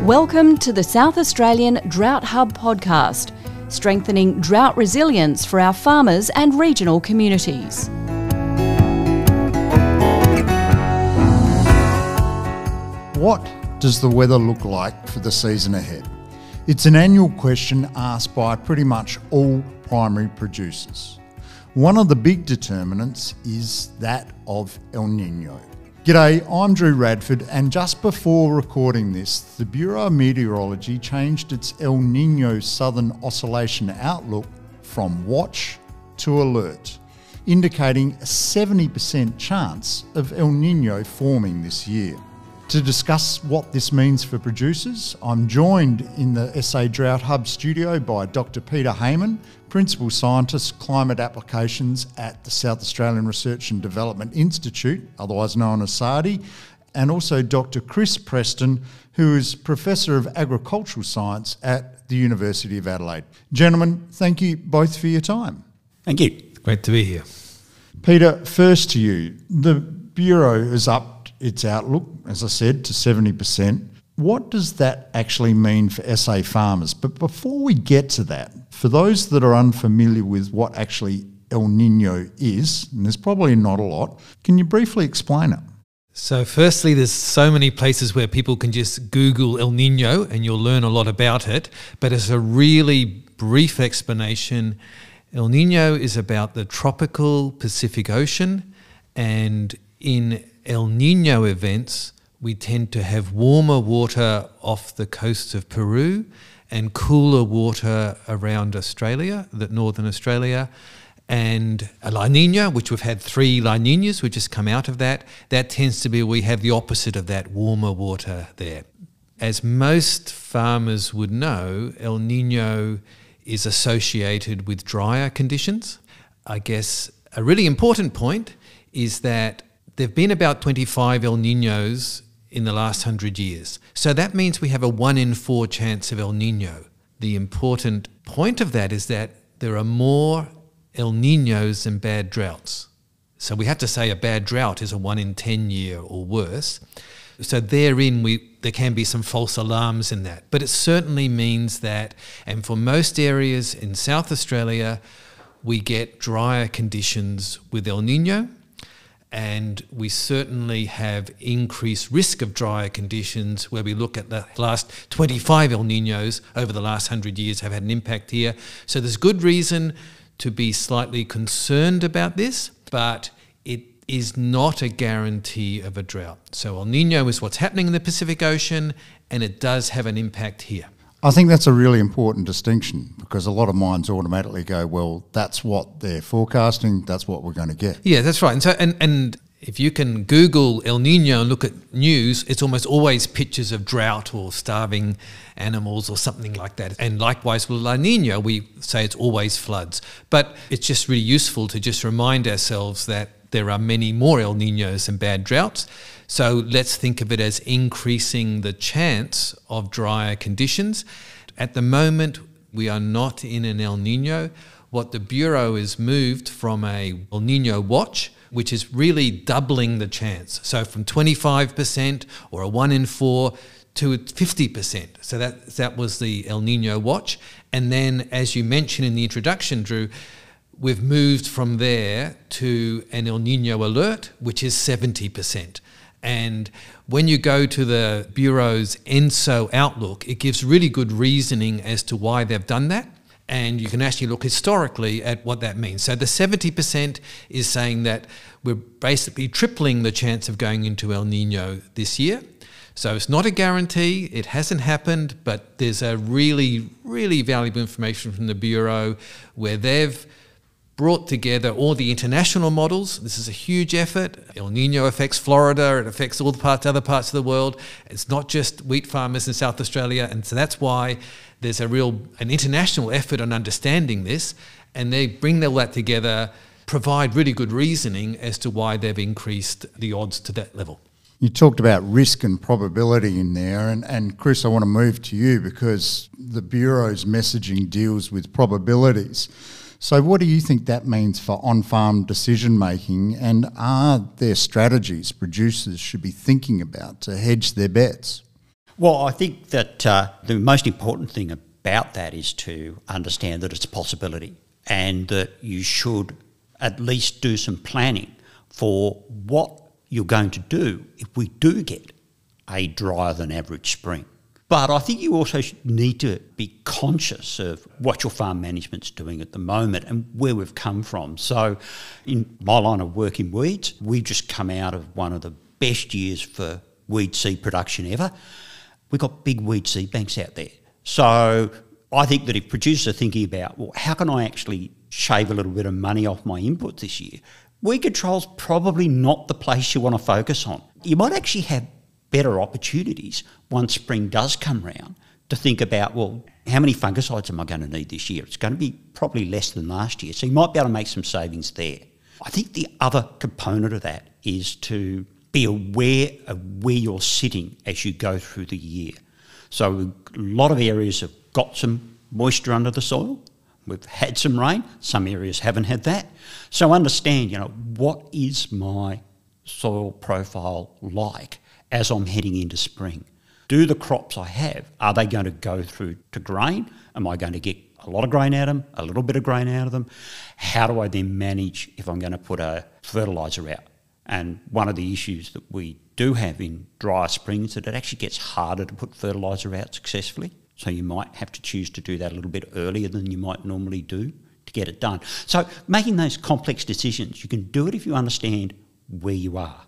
Welcome to the South Australian Drought Hub podcast, strengthening drought resilience for our farmers and regional communities. What does the weather look like for the season ahead? It's an annual question asked by pretty much all primary producers. One of the big determinants is that of El Niño. G'day, I'm Drew Radford, and just before recording this, the Bureau of Meteorology changed its El Niño Southern Oscillation outlook from watch to alert, indicating a 70% chance of El Niño forming this year. To discuss what this means for producers, I'm joined in the SA Drought Hub studio by Dr Peter Hayman, Principal Scientist, Climate Applications at the South Australian Research and Development Institute, otherwise known as SARDI, and also Dr Chris Preston, who is Professor of Agricultural Science at the University of Adelaide. Gentlemen, thank you both for your time. Thank you. Great to be here. Peter, first to you. The Bureau has upped its outlook, as I said, to 70%. What does that actually mean for SA farmers? But before we get to that, for those that are unfamiliar with what actually El Niño is, and there's probably not a lot, can you briefly explain it? So firstly, there's so many places where people can just Google El Niño and you'll learn a lot about it. But as a really brief explanation, El Niño is about the tropical Pacific Ocean, and in El Niño events, we tend to have warmer water off the coast of Peru and cooler water around Australia, northern Australia, and a La Nina, which we've had 3 La Ninas, we've just come out of that. That tends to be, we have the opposite of that, warmer water there. As most farmers would know, El Niño is associated with drier conditions. I guess a really important point is that there have been about 25 El Niños in the last 100 years. So that means we have a 1 in 4 chance of El Niño. The important point of that is that there are more El Niños than bad droughts. So we have to say a bad drought is a 1 in 10 year or worse. So therein there can be some false alarms in that. But it certainly means that, and for most areas in South Australia, we get drier conditions with El Niño. And we certainly have increased risk of drier conditions where we look at the last 25 El Niños over the last 100 years have had an impact here. So there's good reason to be slightly concerned about this, but it is not a guarantee of a drought. So El Niño is what's happening in the Pacific Ocean, and it does have an impact here. I think that's a really important distinction, because a lot of minds automatically go, well, that's what they're forecasting, that's what we're going to get. Yeah, that's right. And so, and if you can Google El Niño and look at news, it's almost always pictures of drought or starving animals or something like that. And likewise with La Nina, we say it's always floods. But it's just really useful to just remind ourselves that there are many more El Niños than bad droughts. So let's think of it as increasing the chance of drier conditions. At the moment, we are not in an El Niño. What the Bureau has moved from a El Niño watch, which is really doubling the chance. So from 25% or a 1 in 4 to 50%. So that was the El Niño watch. And then, as you mentioned in the introduction, Drew, we've moved from there to an El Niño alert, which is 70%. And when you go to the Bureau's ENSO outlook, it gives really good reasoning as to why they've done that. And you can actually look historically at what that means. So the 70% is saying that we're basically tripling the chance of going into El Niño this year. So it's not a guarantee, it hasn't happened, but there's a really, really valuable information from the Bureau where they've brought together all the international models. This is a huge effort. El Niño affects Florida, it affects all the other parts of the world. It's not just wheat farmers in South Australia, and so that's why there's an international effort on understanding this, and they bring all that together, provide really good reasoning as to why they've increased the odds to that level. You talked about risk and probability in there, and Chris, I want to move to you because the Bureau's messaging deals with probabilities. So what do you think that means for on-farm decision-making, and are there strategies producers should be thinking about to hedge their bets? Well, I think that the most important thing about that is to understand that it's a possibility and that you should at least do some planning for what you're going to do if we do get a drier than average spring. But I think you also need to be conscious of what your farm management's doing at the moment and where we've come from. So in my line of work in weeds, we've just come out of one of the best years for weed seed production ever. We've got big weed seed banks out there. So I think that if producers are thinking about, well, how can I actually shave a little bit of money off my input this year? Weed control's probably not the place you want to focus on. You might actually have better opportunities once spring does come round to think about, well, how many fungicides am I going to need this year? It's going to be probably less than last year. So you might be able to make some savings there. I think the other component of that is to be aware of where you're sitting as you go through the year. So a lot of areas have got some moisture under the soil. We've had some rain. Some areas haven't had that. So understand, what is my soil profile like as I'm heading into spring? Do the crops I have, are they going to go through to grain? Am I going to get a lot of grain out of them, a little bit of grain out of them? How do I then manage if I'm going to put a fertiliser out? And one of the issues that we do have in drier springs is that it actually gets harder to put fertiliser out successfully. So you might have to choose to do that a little bit earlier than you might normally do to get it done. So making those complex decisions, you can do it if you understand where you are,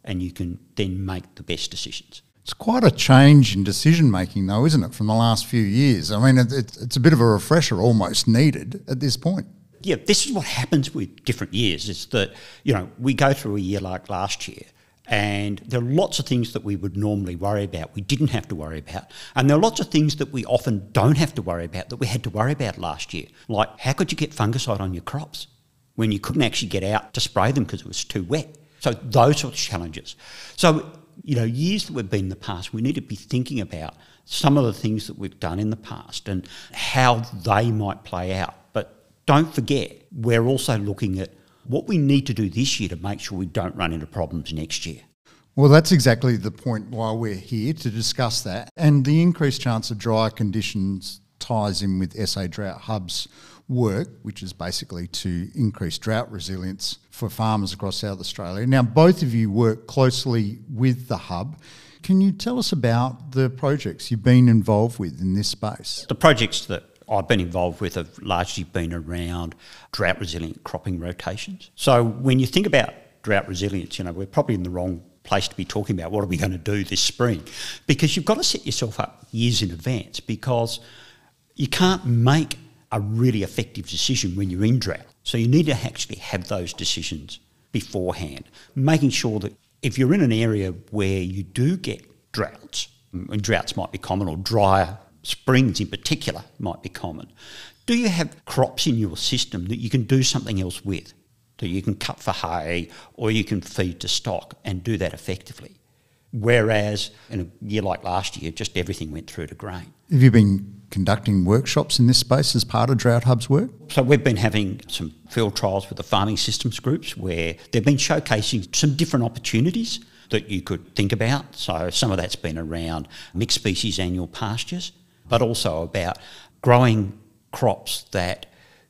and you can then make the best decisions. It's quite a change in decision making though, isn't it, from the last few years? I mean, it's a bit of a refresher almost needed at this point. Yeah, this is what happens with different years, is that, we go through a year like last year and there are lots of things that we would normally worry about we didn't have to worry about. And there are lots of things that we often don't have to worry about that we had to worry about last year. Like, how could you get fungicide on your crops when you couldn't actually get out to spray them because it was too wet? So those sorts of challenges. So, years that we've been in the past, we need to be thinking about some of the things that we've done in the past and how they might play out. But don't forget, we're also looking at what we need to do this year to make sure we don't run into problems next year. Well, that's exactly the point why we're here, to discuss that. And the increased chance of drier conditions ties in with SA Drought Hub's work, which is basically to increase drought resilience for farmers across South Australia. Now, both of you work closely with the Hub. Can you tell us about the projects you've been involved with in this space? The projects that I've been involved with have largely been around drought resilient cropping rotations. So when you think about drought resilience, we're probably in the wrong place to be talking about what are we going to do this spring, because you've got to set yourself up years in advance, because you can't make a really effective decision when you're in drought. So you need to actually have those decisions beforehand, making sure that if you're in an area where you do get droughts, and droughts might be common, or drier springs in particular might be common, do you have crops in your system that you can do something else with? That you can cut for hay or you can feed to stock and do that effectively? Whereas in a year like last year, just everything went through to grain. Have you been conducting workshops in this space as part of Drought Hub's work? So we've been having some field trials with the farming systems groups where they've been showcasing some different opportunities that you could think about. So some of that's been around mixed species annual pastures, but also about growing crops that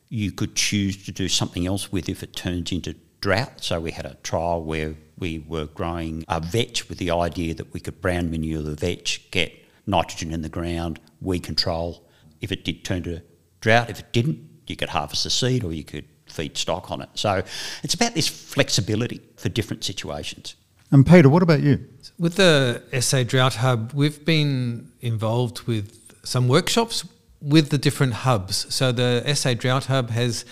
you could choose to do something else with if it turns into drought. So we had a trial where we were growing a vetch with the idea that we could brown manure the vetch, get nitrogen in the ground, weed control if it did turn to drought. If it didn't, you could harvest the seed or you could feed stock on it. So it's about this flexibility for different situations. And Peter, what about you? With the SA Drought Hub, we've been involved with some workshops with the different hubs. So the SA Drought Hub has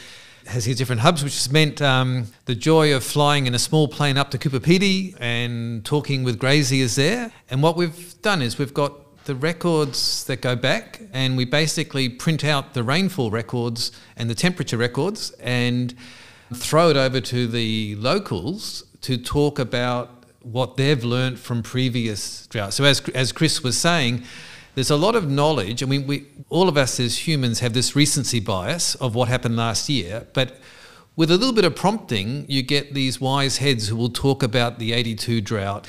these different hubs, which has meant the joy of flying in a small plane up to Kupapiti and talking with graziers there. And what we've done is we've got the records that go back, and we basically print out the rainfall records and the temperature records and throw it over to the locals to talk about what they've learnt from previous droughts. So as Chris was saying, there's a lot of knowledge. I mean, we all of us as humans have this recency bias of what happened last year, but with a little bit of prompting, you get these wise heads who will talk about the 82 drought,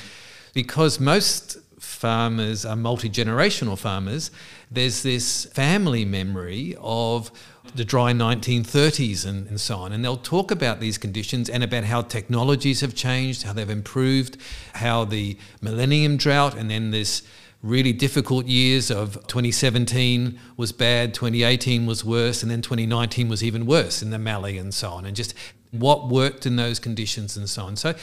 because most farmers are multi-generational farmers, there's this family memory of the dry 1930s and so on. And they'll talk about these conditions and about how technologies have changed, how they've improved, how the millennium drought and then this really difficult years of 2017 was bad, 2018 was worse, and then 2019 was even worse in the Mallee and so on, and just what worked in those conditions and so on. So,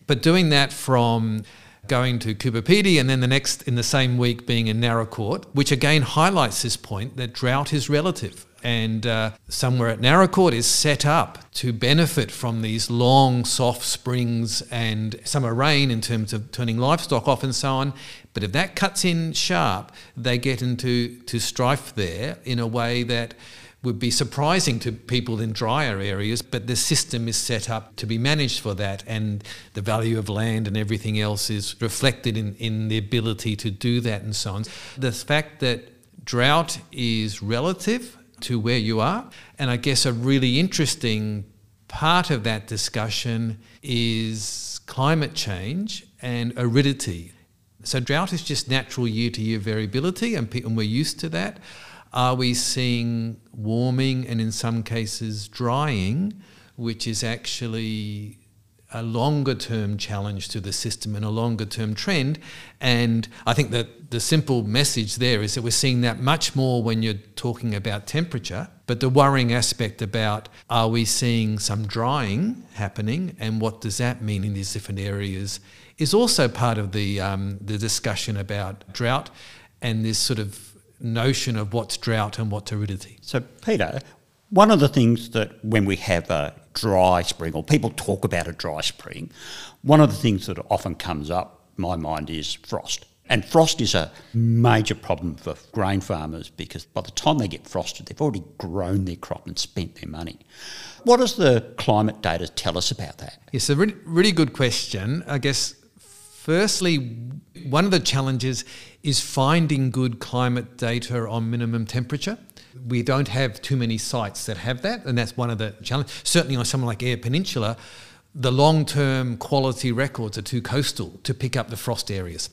but doing that from going to Coober Pedy and then the next in the same week being in Narracourt, which again highlights this point that drought is relative. And somewhere at Narracourt is set up to benefit from these long, soft springs and summer rain in terms of turning livestock off and so on. But if that cuts in sharp, they get into strife there in a way that would be surprising to people in drier areas, but the system is set up to be managed for that, and the value of land and everything else is reflected in the ability to do that and so on. The fact that drought is relative to where you are, and I guess a really interesting part of that discussion is climate change and aridity. So drought is just natural year-to-year variability, and we're used to that. Are we seeing warming and in some cases drying, which is actually a longer-term challenge to the system and a longer-term trend? And I think that the simple message there is that we're seeing that much more when you're talking about temperature, but the worrying aspect about are we seeing some drying happening and what does that mean in these different areas is also part of the discussion about drought and this sort of notion of what's drought and what's aridity. So, Peter, one of the things that when we have a dry spring, or people talk about a dry spring, one of the things that often comes up in my mind is frost. And frost is a major problem for grain farmers because by the time they get frosted, they've already grown their crop and spent their money. What does the climate data tell us about that? It's a really good question. I guess, firstly, one of the challenges is finding good climate data on minimum temperature. We don't have too many sites that have that, and that's one of the challenges. Certainly on something like Eyre Peninsula, the long-term quality records are too coastal to pick up the frost areas.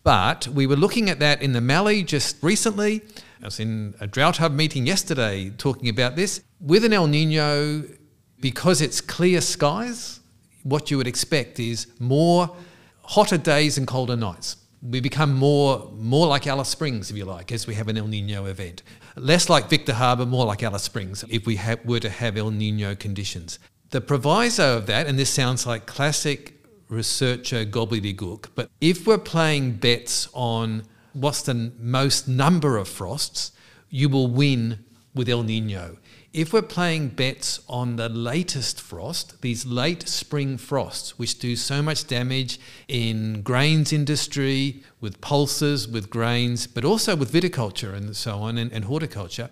But we were looking at that in the Mallee just recently. I was in a Drought Hub meeting yesterday talking about this. With an El Niño, because it's clear skies, what you would expect is more hotter days and colder nights. We become more like Alice Springs, if you like, as we have an El Niño event. Less like Victor Harbour, more like Alice Springs, if we were to have El Niño conditions. The proviso of that, and this sounds like classic researcher gobbledygook, but if we're playing bets on what's the most number of frosts, you will win with El Niño. If we're playing bets on the latest frost, these late spring frosts, which do so much damage in grains industry, with pulses, with grains, but also with viticulture and so on, and horticulture,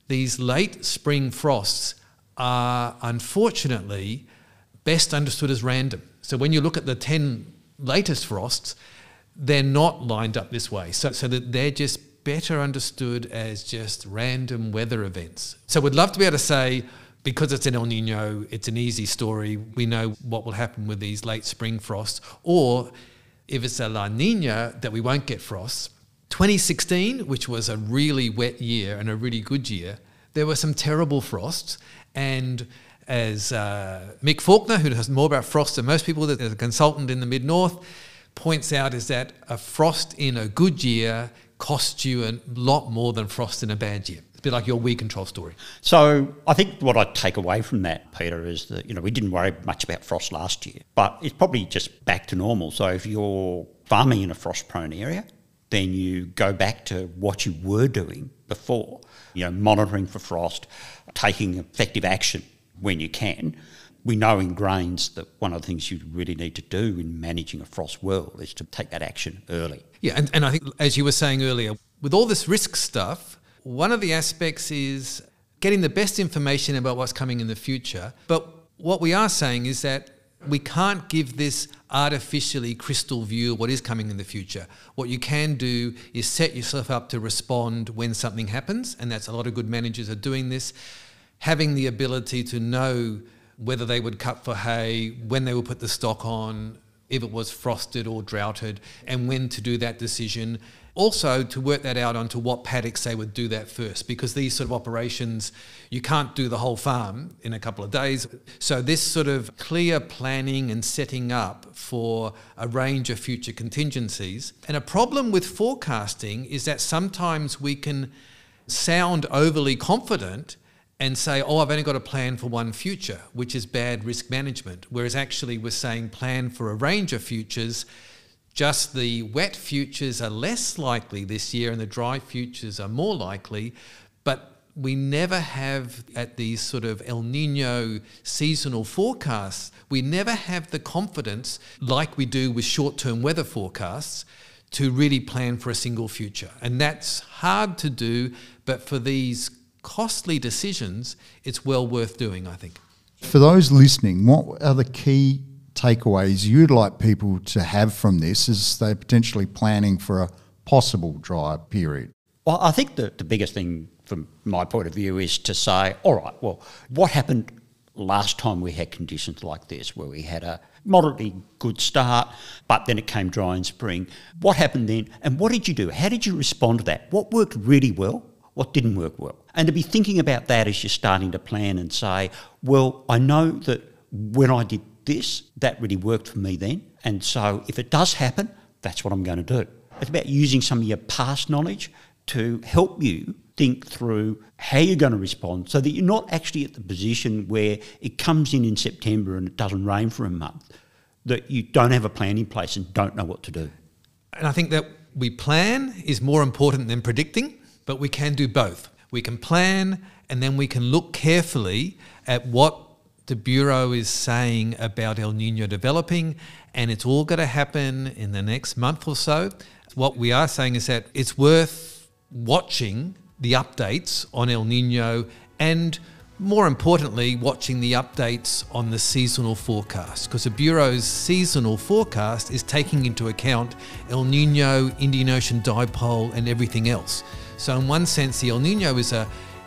these late spring frosts are unfortunately best understood as random. So when you look at the 10 latest frosts, they're not lined up this way. So that they're just better understood as just random weather events. So we'd love to be able to say, because it's an El Niño, it's an easy story. We know what will happen with these late spring frosts. Or if it's a La Niña, that we won't get frosts. 2016, which was a really wet year and a really good year, there were some terrible frosts. And as Mick Faulkner, who knows more about frost than most people, as a consultant in the mid-north, points out, is that a frost in a good year costs you a lot more than frost in a bad year. It's a bit like your weed control story. So I think what I take away from that, Peter, is that, we didn't worry much about frost last year, but it's probably just back to normal. So if you're farming in a frost-prone area, then you go back to what you were doing before, monitoring for frost, taking effective action when you can. We know in grains that one of the things you really need to do in managing a frost well is to take that action early. Yeah, and I think, as you were saying earlier, with all this risk stuff, one of the aspects is getting the best information about what's coming in the future. But what we are saying is that we can't give this artificially crystal view of what is coming in the future. What you can do is set yourself up to respond when something happens, and that's a lot of good managers are doing this, having the ability to know whether they would cut for hay, when they would put the stock on, if it was frosted or droughted, and when to do that decision. Also, to work that out onto what paddocks they would do that first, because these sort of operations, you can't do the whole farm in a couple of days. So this sort of clear planning and setting up for a range of future contingencies. And a problem with forecasting is that sometimes we can sound overly confident and say, oh, I've only got a plan for one future, which is bad risk management. Whereas actually we're saying plan for a range of futures. Just the wet futures are less likely this year and the dry futures are more likely, but we never have, at these sort of El Niño seasonal forecasts, we never have the confidence like we do with short-term weather forecasts to really plan for a single future. And that's hard to do, but for these costly decisions, it's well worth doing, I think. For those listening, what are the key takeaways you'd like people to have from this as they're potentially planning for a possible dry period? Well, I think the biggest thing from my point of view is to say, all right, well, what happened last time we had conditions like this, where we had a moderately good start, but then it came dry in spring? What happened then, and what did you do? How did you respond to that? What worked really well? What didn't work well? And to be thinking about that as you're starting to plan and say, well, I know that when I did this, that really worked for me then. And so if it does happen, that's what I'm going to do. It's about using some of your past knowledge to help you think through how you're going to respond so that you're not actually at the position where it comes in September and it doesn't rain for a month, that you don't have a plan in place and don't know what to do. And I think that we plan is more important than predicting, but we can do both. We can plan and then we can look carefully at what the Bureau is saying about El Niño developing, and it's all going to happen in the next month or so. What we are saying is that it's worth watching the updates on El Niño and, more importantly, watching the updates on the seasonal forecast, because the Bureau's seasonal forecast is taking into account El Niño, Indian Ocean dipole and everything else. So in one sense, the El Niño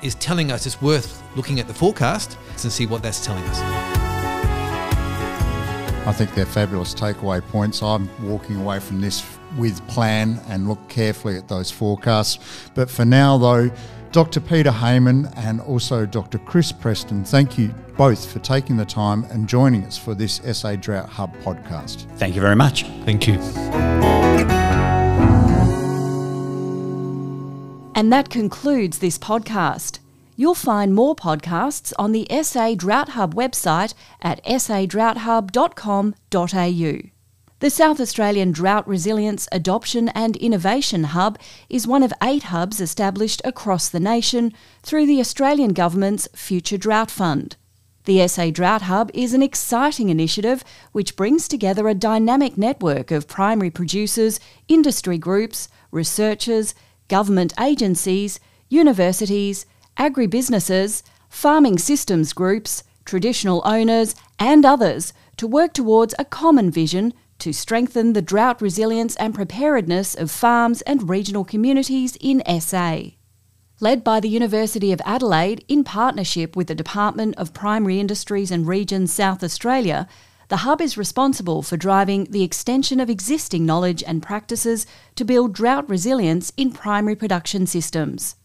is telling us it's worth looking at the forecast and see what that's telling us. I think they're fabulous takeaway points. I'm walking away from this with plan and look carefully at those forecasts. But for now, though, Dr. Peter Hayman and also Dr. Chris Preston, thank you both for taking the time and joining us for this SA Drought Hub podcast. Thank you very much. Thank you. And that concludes this podcast. You'll find more podcasts on the SA Drought Hub website at sadroughthub.com.au. The South Australian Drought Resilience Adoption and Innovation Hub is one of 8 hubs established across the nation through the Australian Government's Future Drought Fund. The SA Drought Hub is an exciting initiative which brings together a dynamic network of primary producers, industry groups, researchers, government agencies, universities, agribusinesses, farming systems groups, traditional owners and others to work towards a common vision to strengthen the drought resilience and preparedness of farms and regional communities in SA. Led by the University of Adelaide in partnership with the Department of Primary Industries and Regions South Australia, the Hub is responsible for driving the extension of existing knowledge and practices to build drought resilience in primary production systems.